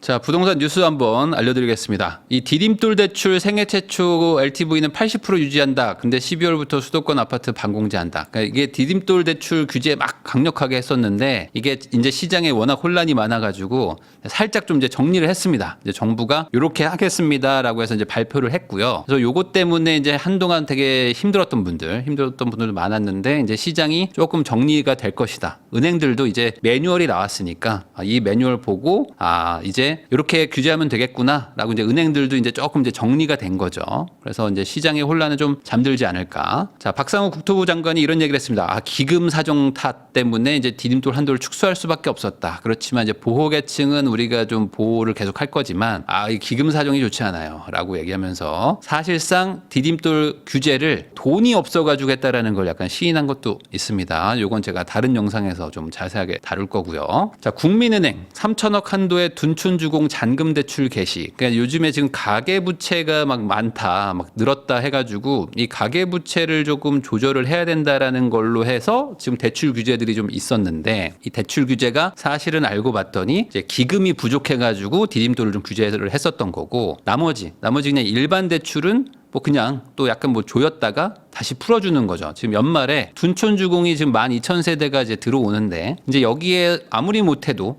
자, 부동산 뉴스 한번 알려드리겠습니다. 이 디딤돌 대출 생애 최초 LTV는 80% 유지한다. 근데 12월부터 수도권 아파트 반공제한다. 그러니까 이게 디딤돌 대출 규제 막 강력하게 했었는데 이게 이제 시장에 워낙 혼란이 많아가지고 살짝 좀 이제 정리를 했습니다. 이제 정부가 이렇게 하겠습니다라고 해서 이제 발표를 했고요. 그래서 요것 때문에 이제 한동안 되게 힘들었던 분들도 많았는데 이제 시장이 조금 정리가 될 것이다. 은행들도 이제 매뉴얼이 나왔으니까 이 매뉴얼 보고 이제 이렇게 규제하면 되겠구나라고 이제 은행들도 이제 조금 이제 정리가 된 거죠. 그래서 이제 시장의 혼란은 좀 잠들지 않을까. 자, 박상우 국토부 장관이 이런 얘기를 했습니다. 기금 사정 탓 때문에 이제 디딤돌 한도를 축소할 수밖에 없었다. 그렇지만 이제 보호계층은 우리가 좀 보호를 계속 할 거지만 이 기금 사정이 좋지 않아요라고 얘기하면서 사실상 디딤돌 규제를 돈이 없어가지고 했다라는 걸 약간 시인한 것도 있습니다. 요건 제가 다른 영상에서 좀 자세하게 다룰 거고요. 자, 국민은행 3천억 한도의 둔촌주공 잔금 대출 개시. 그러니까 요즘에 지금 가계부채가 막 많다, 막 늘었다 해가지고 이 가계부채를 조금 조절을 해야 된다라는 걸로 해서 지금 대출 규제들이 좀 있었는데 이 대출 규제가 사실은 알고 봤더니 이제 기금이 부족해가지고 디딤돌을 좀 규제를 했었던 거고 나머지 그냥 일반 대출은 뭐 그냥 또 약간 뭐 조였다가 다시 풀어주는 거죠. 지금 연말에 둔촌주공이 지금 12,000세대가 이제 들어오는데 이제 여기에 아무리 못해도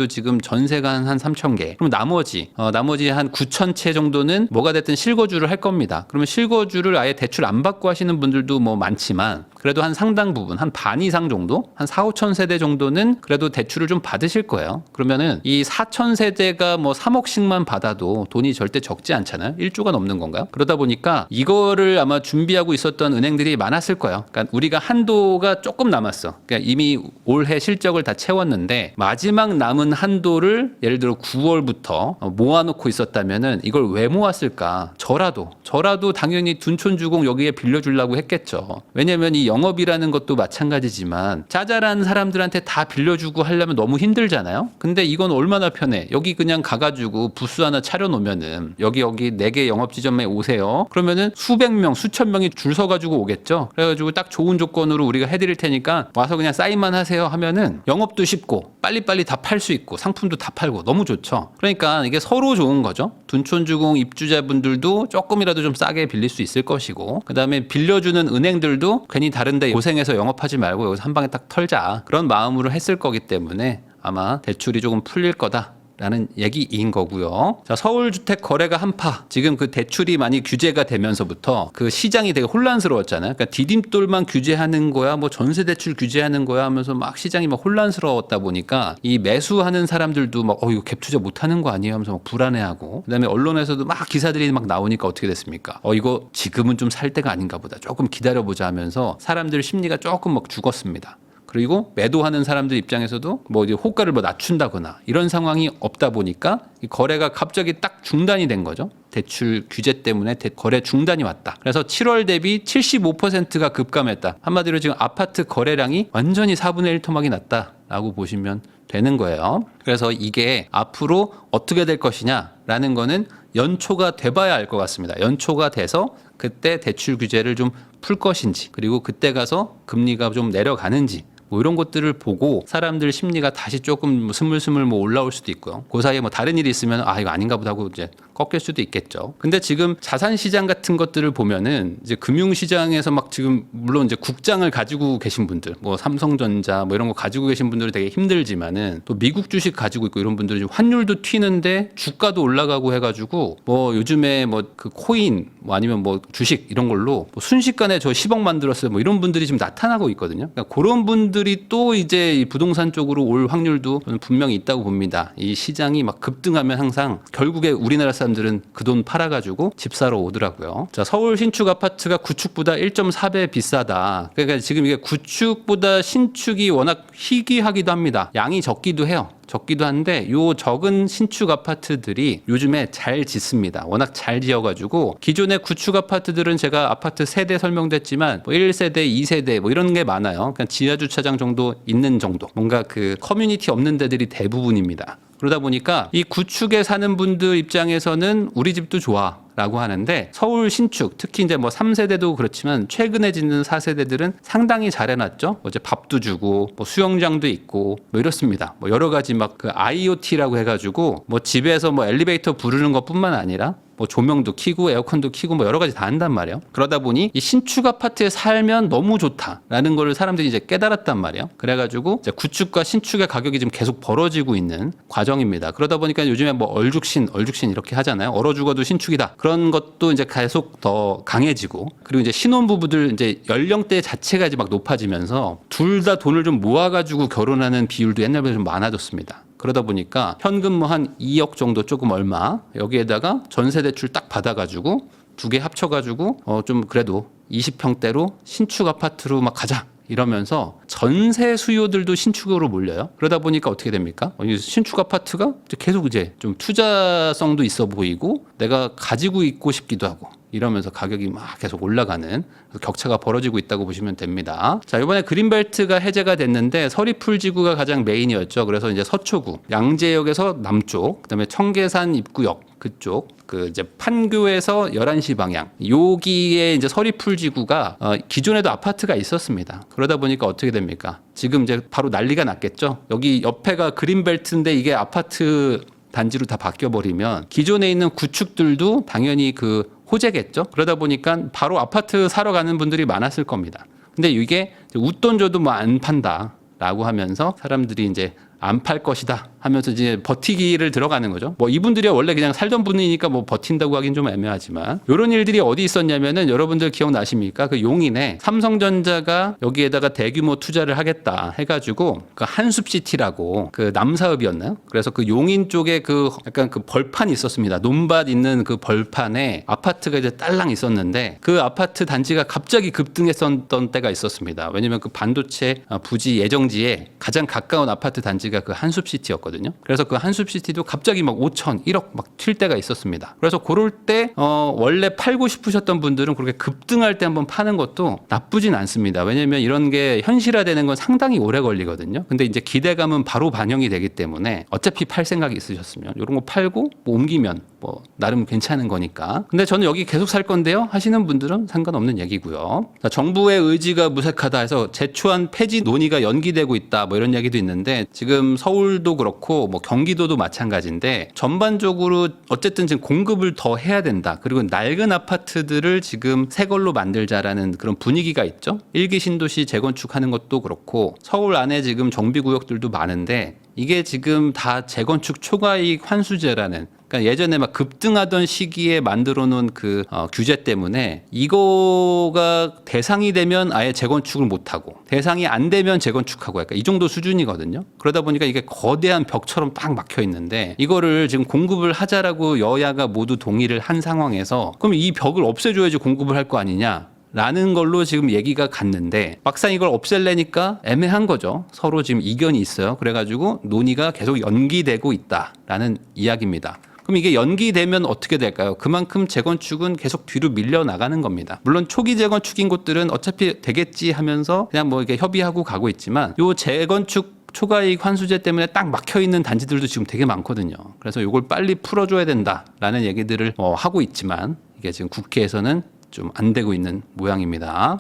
지금 전세가 한 3,000개. 그럼 나머지 한 9,000채 정도는 뭐가 됐든 실거주를 할 겁니다. 그러면 실거주를 아예 대출 안 받고 하시는 분들도 뭐 많지만 그래도 한 상당 부분, 한 반 이상 정도, 한 4,5천 세대 정도는 그래도 대출을 좀 받으실 거예요. 그러면은 이 4천 세대가 뭐 3억씩만 받아도 돈이 절대 적지 않잖아요. 1조가 넘는 건가요? 그러다 보니까 이거를 아마 준비하고 있었던 은행들이 많았을 거예요. 그러니까 우리가 한도가 조금 남았어. 그러니까 이미 올해 실적을 다 채웠는데 마지막 남은 한도를 예를 들어 9월부터 모아놓고 있었다면은 이걸 왜 모았을까? 저라도 당연히 둔촌주공 여기에 빌려주려고 했겠죠. 왜냐면 이 영업이라는 것도 마찬가지지만 짜잘한 사람들한테 다 빌려주고 하려면 너무 힘들잖아요. 근데 이건 얼마나 편해. 여기 그냥 가가지고 부스 하나 차려놓으면은 여기 4개 영업지점에 오세요. 그러면은 수백 명, 수천 명이 줄 서가지고 오겠죠. 그래가지고 딱 좋은 조건으로 우리가 해드릴 테니까 와서 그냥 사인만 하세요 하면은 영업도 쉽고 빨리빨리 다 팔 수 있고 상품도 다 팔고 너무 좋죠. 그러니까 이게 서로 좋은 거죠. 둔촌주공 입주자분들도 조금이라도 좀 싸게 빌릴 수 있을 것이고 그다음에 빌려주는 은행들도 괜히 다른데 고생해서 영업하지 말고 여기서 한 방에 딱 털자 그런 마음으로 했을 거기 때문에 아마 대출이 조금 풀릴 거다. 라는 얘기인 거고요. 자, 서울주택 거래가 한파. 지금 그 대출이 많이 규제가 되면서부터 그 시장이 되게 혼란스러웠잖아요. 그러니까 디딤돌만 규제하는 거야, 뭐 전세 대출 규제하는 거야 하면서 막 시장이 막 혼란스러웠다 보니까 이 매수하는 사람들도 막 이거 갭 투자 못 하는 거 아니에요 하면서 막 불안해하고 그다음에 언론에서도 막 기사들이 막 나오니까 어떻게 됐습니까? 이거 지금은 좀 살 때가 아닌가 보다. 조금 기다려보자 하면서 사람들 심리가 조금 막 죽었습니다. 그리고 매도하는 사람들 입장에서도 뭐 호가를 뭐 낮춘다거나 이런 상황이 없다 보니까 이 거래가 갑자기 딱 중단이 된 거죠. 대출 규제 때문에 거래 중단이 왔다. 그래서 7월 대비 75%가 급감했다. 한마디로 지금 아파트 거래량이 완전히 4분의 1 토막이 났다라고 보시면 되는 거예요. 그래서 이게 앞으로 어떻게 될 것이냐라는 거는 연초가 돼봐야 알 것 같습니다. 연초가 돼서 그때 대출 규제를 좀 풀 것인지 그리고 그때 가서 금리가 좀 내려가는지 뭐 이런 것들을 보고 사람들 심리가 다시 조금 스물스물 뭐 올라올 수도 있고요. 그 사이에 뭐 다른 일이 있으면 이거 아닌가 보다 하고 이제 꺾일 수도 있겠죠. 근데 지금 자산 시장 같은 것들을 보면은 이제 금융 시장에서 막 지금 물론 이제 국장을 가지고 계신 분들, 뭐 삼성전자 뭐 이런 거 가지고 계신 분들은 되게 힘들지만은 또 미국 주식 가지고 있고 이런 분들이 환율도 튀는데 주가도 올라가고 해가지고 뭐 요즘에 뭐 그 코인 뭐 아니면 뭐 주식 이런 걸로 뭐 순식간에 저 10억 만들었어요. 뭐 이런 분들이 지금 나타나고 있거든요. 그러니까 그런 분들이 또 이제 이 부동산 쪽으로 올 확률도 분명히 있다고 봅니다. 이 시장이 막 급등하면 항상 결국에 우리나라 사람들은 그 돈 팔아가지고 집 사러 오더라고요. 자, 서울 신축 아파트가 구축보다 1.4배 비싸다. 그러니까 지금 이게 구축보다 신축이 워낙 희귀하기도 합니다. 양이 적기도 해요. 적기도 한데 요 적은 신축 아파트들이 요즘에 잘 짓습니다. 워낙 잘 지어가지고 기존의 구축 아파트들은 제가 아파트 세대 설명됐지만 뭐 1세대, 2세대 뭐 이런 게 많아요. 그냥 지하 주차장 정도 있는 정도. 뭔가 그 커뮤니티 없는 데들이 대부분입니다. 그러다 보니까 이 구축에 사는 분들 입장에서는 우리 집도 좋아. 라고 하는데 서울 신축 특히 이제 뭐 3세대도 그렇지만 최근에 짓는 4세대들은 상당히 잘 해놨죠. 이제 밥도 주고 뭐 수영장도 있고 뭐 이렇습니다. 뭐 여러 가지 막 그 IoT라고 해가지고 뭐 집에서 뭐 엘리베이터 부르는 것뿐만 아니라 뭐 조명도 켜고 에어컨도 켜고 뭐 여러 가지 다 한단 말이에요. 그러다 보니 이 신축 아파트에 살면 너무 좋다라는 걸 사람들이 이제 깨달았단 말이에요. 그래가지고 이제 구축과 신축의 가격이 지금 계속 벌어지고 있는 과정입니다. 그러다 보니까 요즘에 뭐 얼죽신 이렇게 하잖아요. 얼어 죽어도 신축이다. 그런 것도 이제 계속 더 강해지고 그리고 이제 신혼부부들 이제 연령대 자체가 이제 막 높아지면서 둘 다 돈을 좀 모아가지고 결혼하는 비율도 옛날보다 좀 많아졌습니다. 그러다 보니까 현금 뭐 한 2억 정도 조금 얼마 여기에다가 전세 대출 딱 받아가지고 두 개 합쳐가지고 좀 그래도 20평대로 신축 아파트로 막 가자 이러면서 전세 수요들도 신축으로 몰려요. 그러다 보니까 어떻게 됩니까? 신축 아파트가 계속 이제 좀 투자성도 있어 보이고 내가 가지고 있고 싶기도 하고 이러면서 가격이 막 계속 올라가는 격차가 벌어지고 있다고 보시면 됩니다. 자, 이번에 그린벨트가 해제가 됐는데 서리풀지구가 가장 메인이었죠. 그래서 이제 서초구, 양재역에서 남쪽, 그다음에 청계산 입구역 그쪽, 그 이제 판교에서 11시 방향, 여기에 이제 서리풀지구가 기존에도 아파트가 있었습니다. 그러다 보니까 어떻게 됩니까? 지금 이제 바로 난리가 났겠죠. 여기 옆에가 그린벨트인데 이게 아파트 단지로 다 바뀌어버리면 기존에 있는 구축들도 당연히 그 호재겠죠. 그러다 보니까 바로 아파트 사러 가는 분들이 많았을 겁니다. 근데 이게 웃돈 줘도 뭐 안 판다라고 하면서 사람들이 이제 안 팔 것이다 하면서 이제 버티기를 들어가는 거죠. 뭐 이분들이 원래 그냥 살던 분이니까 뭐 버틴다고 하긴 좀 애매하지만 이런 일들이 어디 있었냐면은 여러분들 기억나십니까? 그 용인에 삼성전자가 여기에다가 대규모 투자를 하겠다 해가지고 그 한숲시티라고 그 남사읍이었나요? 그래서 그 용인 쪽에 그 약간 그 벌판이 있었습니다. 논밭 있는 그 벌판에 아파트가 이제 딸랑 있었는데 그 아파트 단지가 갑자기 급등했었던 때가 있었습니다. 왜냐면 그 반도체 부지 예정지에 가장 가까운 아파트 단지가 그 한숲시티였거든요. 그래서 그 한숲시티도 갑자기 막 5천, 1억 막 튈 때가 있었습니다. 그래서 그럴 때 원래 팔고 싶으셨던 분들은 그렇게 급등할 때 한번 파는 것도 나쁘진 않습니다. 왜냐하면 이런 게 현실화되는 건 상당히 오래 걸리거든요. 근데 이제 기대감은 바로 반영이 되기 때문에 어차피 팔 생각이 있으셨으면 이런 거 팔고 뭐 옮기면 뭐 나름 괜찮은 거니까. 근데 저는 여기 계속 살 건데요 하시는 분들은 상관없는 얘기고요. 자, 정부의 의지가 무색하다 해서 제초안 폐지 논의가 연기되고 있다 뭐 이런 얘기도 있는데 지금 서울도 그렇고 뭐 경기도도 마찬가지인데 전반적으로 어쨌든 지금 공급을 더 해야 된다. 그리고 낡은 아파트들을 지금 새 걸로 만들자라는 그런 분위기가 있죠. 1기 신도시 재건축하는 것도 그렇고 서울 안에 지금 정비구역들도 많은데 이게 지금 다 재건축 초과이익 환수제라는 그러니까 예전에 막 급등하던 시기에 만들어 놓은 그 규제 때문에 이거가 대상이 되면 아예 재건축을 못하고 대상이 안 되면 재건축하고 약간 이 정도 수준이거든요. 그러다 보니까 이게 거대한 벽처럼 딱 막혀 있는데 이거를 지금 공급을 하자라고 여야가 모두 동의를 한 상황에서 그럼 이 벽을 없애줘야지 공급을 할 거 아니냐. 라는 걸로 지금 얘기가 갔는데 막상 이걸 없앨래니까 애매한 거죠. 서로 지금 이견이 있어요. 그래가지고 논의가 계속 연기되고 있다라는 이야기입니다. 그럼 이게 연기되면 어떻게 될까요? 그만큼 재건축은 계속 뒤로 밀려나가는 겁니다. 물론 초기 재건축인 곳들은 어차피 되겠지 하면서 그냥 뭐 이렇게 협의하고 가고 있지만 요 재건축 초과이익 환수제 때문에 딱 막혀있는 단지들도 지금 되게 많거든요. 그래서 이걸 빨리 풀어줘야 된다라는 얘기들을 하고 있지만 이게 지금 국회에서는 좀 안 되고 있는 모양입니다.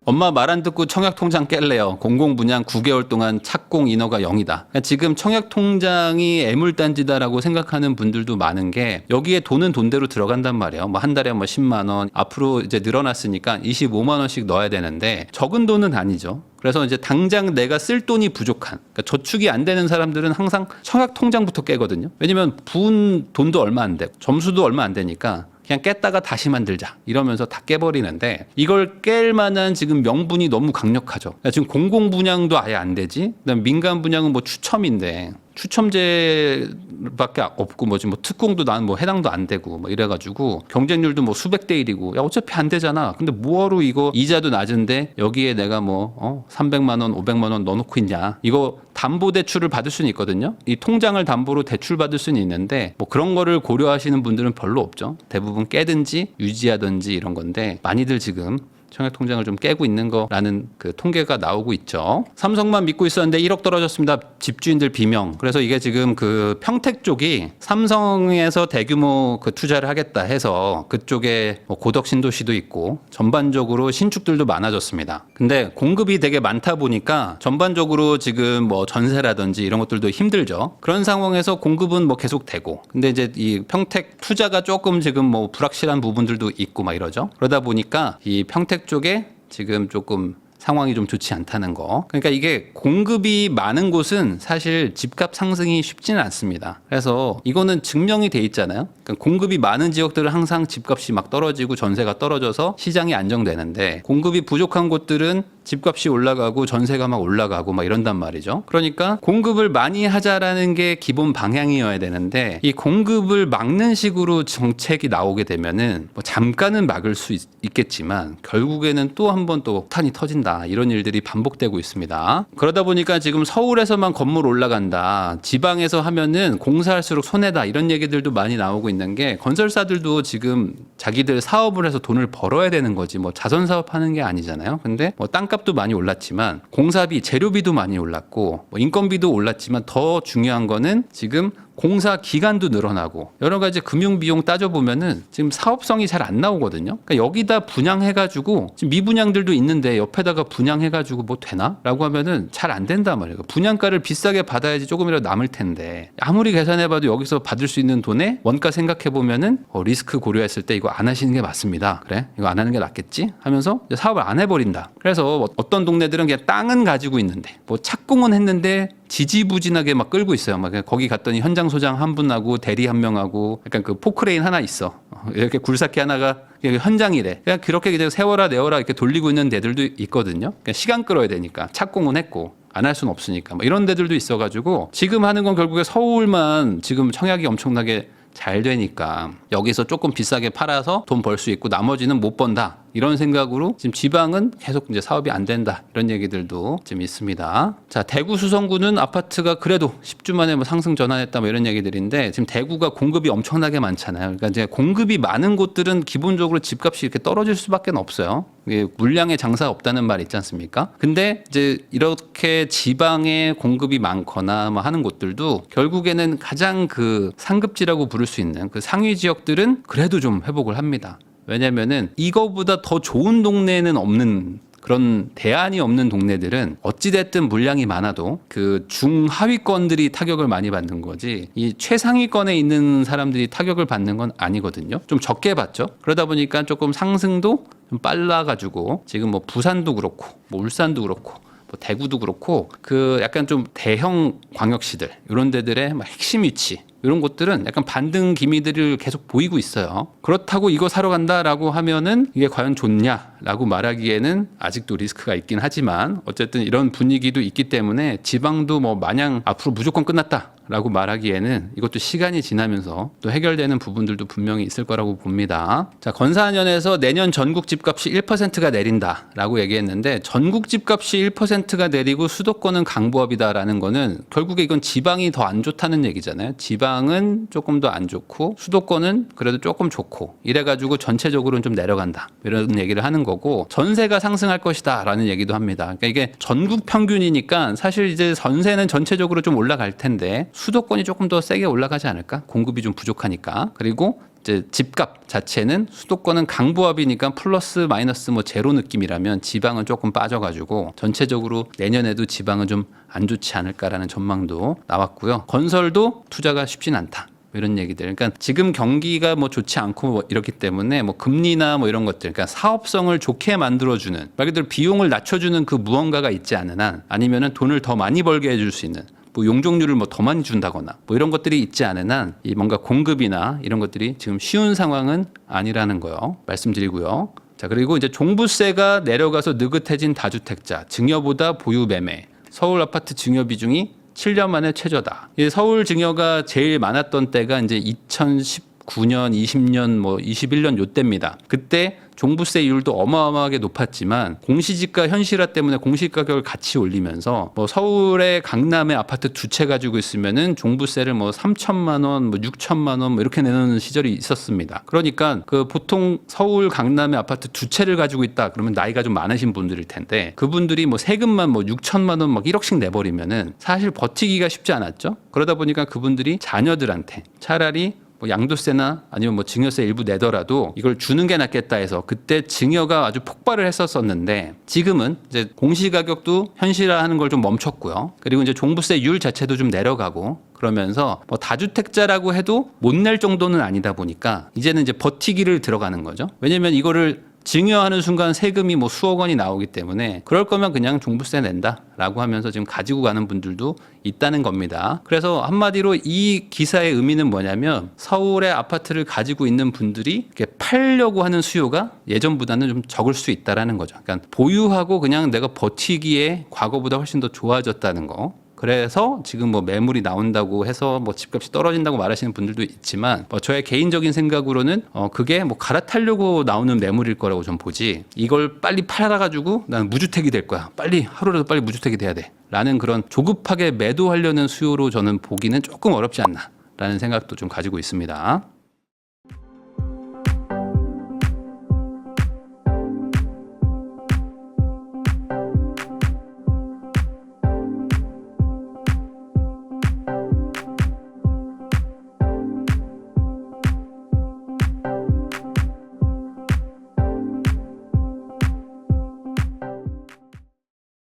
엄마 말 안 듣고 청약통장 깰래요. 공공분양 9개월 동안 착공 인허가 0이다. 그러니까 지금 청약통장이 애물단지다라고 생각하는 분들도 많은 게 여기에 돈은 돈대로 들어간단 말이에요. 뭐 한 달에 뭐 10만 원, 앞으로 이제 늘어났으니까 25만 원씩 넣어야 되는데 적은 돈은 아니죠. 그래서 이제 당장 내가 쓸 돈이 부족한, 그러니까 저축이 안 되는 사람들은 항상 청약통장부터 깨거든요. 왜냐면 부은 돈도 얼마 안 되고 점수도 얼마 안 되니까 그냥 깼다가 다시 만들자 이러면서 다 깨버리는데 이걸 깰 만한 지금 명분이 너무 강력하죠. 그러니까 지금 공공분양도 아예 안 되지. 그다음 민간 분양은 뭐 추첨인데 추첨제밖에 없고 뭐 지금 뭐 특공도 난 뭐 해당도 안 되고 뭐 이래가지고 경쟁률도 뭐 수백 대 1이고 야 어차피 안 되잖아. 근데 뭐하러 이거 이자도 낮은데 여기에 내가 뭐 300만 원, 500만 원 넣어놓고 있냐. 이거 담보 대출을 받을 수는 있거든요. 이 통장을 담보로 대출 받을 수는 있는데 뭐 그런 거를 고려하시는 분들은 별로 없죠. 대부분 깨든지 유지하든지 이런 건데 많이들 지금 청약 통장을 좀 깨고 있는 거라는 그 통계가 나오고 있죠. 삼성만 믿고 있었는데 1억 떨어졌습니다. 집주인들 비명. 그래서 이게 지금 그 평택 쪽이 삼성에서 대규모 그 투자를 하겠다 해서 그쪽에 뭐 고덕 신도시도 있고 전반적으로 신축들도 많아졌습니다. 근데 공급이 되게 많다 보니까 전반적으로 지금 뭐 전세라든지 이런 것들도 힘들죠. 그런 상황에서 공급은 뭐 계속 되고, 근데 이제 이 평택 투자가 조금 지금 뭐 불확실한 부분들도 있고 막 이러죠. 그러다 보니까 이 평택 쪽에 지금 조금 상황이 좀 좋지 않다는 거. 그러니까 이게 공급이 많은 곳은 사실 집값 상승이 쉽지는 않습니다. 그래서 이거는 증명이 돼 있잖아요. 그러니까 공급이 많은 지역들은 항상 집값이 막 떨어지고 전세가 떨어져서 시장이 안정되는데, 공급이 부족한 곳들은 집값이 올라가고 전세가 막 올라가고 막 이런단 말이죠. 그러니까 공급을 많이 하자라는 게 기본 방향이어야 되는데, 이 공급을 막는 식으로 정책이 나오게 되면은 뭐 잠깐은 막을 수 있겠지만 결국에는 또 한 번 또 폭탄이 터진다, 이런 일들이 반복되고 있습니다. 그러다 보니까 지금 서울에서만 건물 올라간다, 지방에서 하면은 공사할수록 손해다, 이런 얘기들도 많이 나오고 있는 게, 건설사들도 지금 자기들 사업을 해서 돈을 벌어야 되는 거지 뭐 자선 사업하는 게 아니잖아요. 근데 뭐 땅값도 많이 올랐지만 공사비, 재료비도 많이 올랐고 뭐 인건비도 올랐지만 더 중요한 거는 지금 공사 기간도 늘어나고 여러 가지 금융 비용 따져보면은 지금 사업성이 잘 안 나오거든요. 그러니까 여기다 분양해가지고 지금 미분양들도 있는데 옆에다가 분양해가지고 뭐 되나? 라고 하면은 잘 안 된단 말이에요. 분양가를 비싸게 받아야지 조금이라도 남을 텐데, 아무리 계산해봐도 여기서 받을 수 있는 돈에 원가 생각해보면은 리스크 고려했을 때 이거 안 하시는 게 맞습니다. 그래? 이거 안 하는 게 낫겠지? 하면서 사업을 안 해버린다. 그래서 어떤 동네들은 그냥 땅은 가지고 있는데 뭐 착공은 했는데 지지부진하게 막 끌고 있어요. 막 거기 갔더니 현장 소장 한 분하고 대리 한 명하고 약간 그 포크레인 하나 있어. 이렇게 굴삭기 하나가 현장이래. 그냥 그렇게 이제 세워라 내워라 이렇게 돌리고 있는 데들도 있거든요. 그냥 시간 끌어야 되니까 착공은 했고 안 할 수는 없으니까 뭐 이런 데들도 있어가지고 지금 하는 건 결국에 서울만 지금 청약이 엄청나게 잘 되니까 여기서 조금 비싸게 팔아서 돈 벌 수 있고 나머지는 못 번다, 이런 생각으로 지금 지방은 계속 이제 사업이 안 된다, 이런 얘기들도 지금 있습니다. 자, 대구 수성구는 아파트가 그래도 10주 만에 뭐 상승 전환했다 뭐 이런 얘기들인데, 지금 대구가 공급이 엄청나게 많잖아요. 그러니까 이제 공급이 많은 곳들은 기본적으로 집값이 이렇게 떨어질 수밖에 없어요. 이게 물량의 장사 없다는 말 있지 않습니까? 근데 이제 이렇게 지방에 공급이 많거나 뭐 하는 곳들도 결국에는 가장 그 상급지라고 부를 수 있는 그 상위 지역들은 그래도 좀 회복을 합니다. 왜냐면은 이거보다 더 좋은 동네에는 없는, 그런 대안이 없는 동네들은 어찌됐든 물량이 많아도 그 중하위권들이 타격을 많이 받는 거지, 이 최상위권에 있는 사람들이 타격을 받는 건 아니거든요. 좀 적게 받죠. 그러다 보니까 조금 상승도 좀 빨라가지고 지금 뭐 부산도 그렇고 뭐 울산도 그렇고 뭐 대구도 그렇고 그 약간 좀 대형 광역시들 이런 데들의 막 핵심 위치, 이런 곳들은 약간 반등 기미들을 계속 보이고 있어요. 그렇다고 이거 사러 간다라고 하면은 이게 과연 좋냐라고 말하기에는 아직도 리스크가 있긴 하지만, 어쨌든 이런 분위기도 있기 때문에 지방도 뭐 마냥 앞으로 무조건 끝났다 라고 말하기에는 이것도 시간이 지나면서 또 해결되는 부분들도 분명히 있을 거라고 봅니다. 자, 건사안연에서 내년 전국 집값이 1%가 내린다 라고 얘기했는데, 전국 집값이 1%가 내리고 수도권은 강보합이다라는 거는 결국에 이건 지방이 더 안 좋다는 얘기잖아요. 지방은 조금 더 안 좋고 수도권은 그래도 조금 좋고 이래가지고 전체적으로는 좀 내려간다, 이런 얘기를 하는 거고, 전세가 상승할 것이다 라는 얘기도 합니다. 그러니까 이게 전국 평균이니까 사실 이제 전세는 전체적으로 좀 올라갈 텐데 수도권이 조금 더 세게 올라가지 않을까? 공급이 좀 부족하니까. 그리고 이제 집값 자체는 수도권은 강보합이니까 플러스 마이너스 뭐 제로 느낌이라면 지방은 조금 빠져가지고 전체적으로 내년에도 지방은 좀 안 좋지 않을까라는 전망도 나왔고요. 건설도 투자가 쉽진 않다, 이런 얘기들. 그러니까 지금 경기가 뭐 좋지 않고 뭐 이렇기 때문에 뭐 금리나 뭐 이런 것들, 그러니까 사업성을 좋게 만들어주는, 말 그대로 비용을 낮춰주는 그 무언가가 있지 않은 한, 아니면은 돈을 더 많이 벌게 해줄 수 있는 뭐 용적률을 뭐 더 많이 준다거나 뭐 이런 것들이 있지 않은 한 이 뭔가 공급이나 이런 것들이 지금 쉬운 상황은 아니라는 거요, 말씀드리고요. 자, 그리고 이제 종부세가 내려가서 느긋해진 다주택자, 증여보다 보유 매매, 서울 아파트 증여 비중이 7년 만에 최저다. 서울 증여가 제일 많았던 때가 이제 2019 9년, 20년, 뭐 21년 요때입니다. 그때 종부세율도 어마어마하게 높았지만 공시지가 현실화 때문에 공시가격을 같이 올리면서 뭐 서울의 강남의 아파트 두 채 가지고 있으면은 종부세를 뭐 3천만 원, 뭐 6천만 원 뭐 이렇게 내는 시절이 있었습니다. 그러니까 그 보통 서울 강남의 아파트 두 채를 가지고 있다 그러면 나이가 좀 많으신 분들일 텐데 그분들이 뭐 세금만 뭐 6천만 원 막 1억씩 내버리면은 사실 버티기가 쉽지 않았죠. 그러다 보니까 그분들이 자녀들한테 차라리 뭐 양도세나 아니면 뭐 증여세 일부 내더라도 이걸 주는 게 낫겠다 해서 그때 증여가 아주 폭발을 했었었는데 지금은 이제 공시가격도 현실화하는 걸 좀 멈췄고요. 그리고 이제 종부세율 자체도 좀 내려가고 그러면서 뭐 다주택자라고 해도 못 낼 정도는 아니다 보니까 이제는 이제 버티기를 들어가는 거죠. 왜냐면 이거를 증여하는 순간 세금이 뭐 수억 원이 나오기 때문에 그럴 거면 그냥 종부세 낸다라고 하면서 지금 가지고 가는 분들도 있다는 겁니다. 그래서 한마디로 이 기사의 의미는 뭐냐면 서울의 아파트를 가지고 있는 분들이 이렇게 팔려고 하는 수요가 예전보다는 좀 적을 수 있다라는 거죠. 그러니까 보유하고 그냥 내가 버티기에 과거보다 훨씬 더 좋아졌다는 거. 그래서 지금 뭐 매물이 나온다고 해서 뭐 집값이 떨어진다고 말하시는 분들도 있지만 뭐 저의 개인적인 생각으로는 그게 뭐 갈아타려고 나오는 매물일 거라고 좀 보지 이걸 빨리 팔아가지고 나는 무주택이 될 거야 빨리 하루라도 빨리 무주택이 돼야 돼 라는 그런 조급하게 매도하려는 수요로 저는 보기는 조금 어렵지 않나 라는 생각도 좀 가지고 있습니다.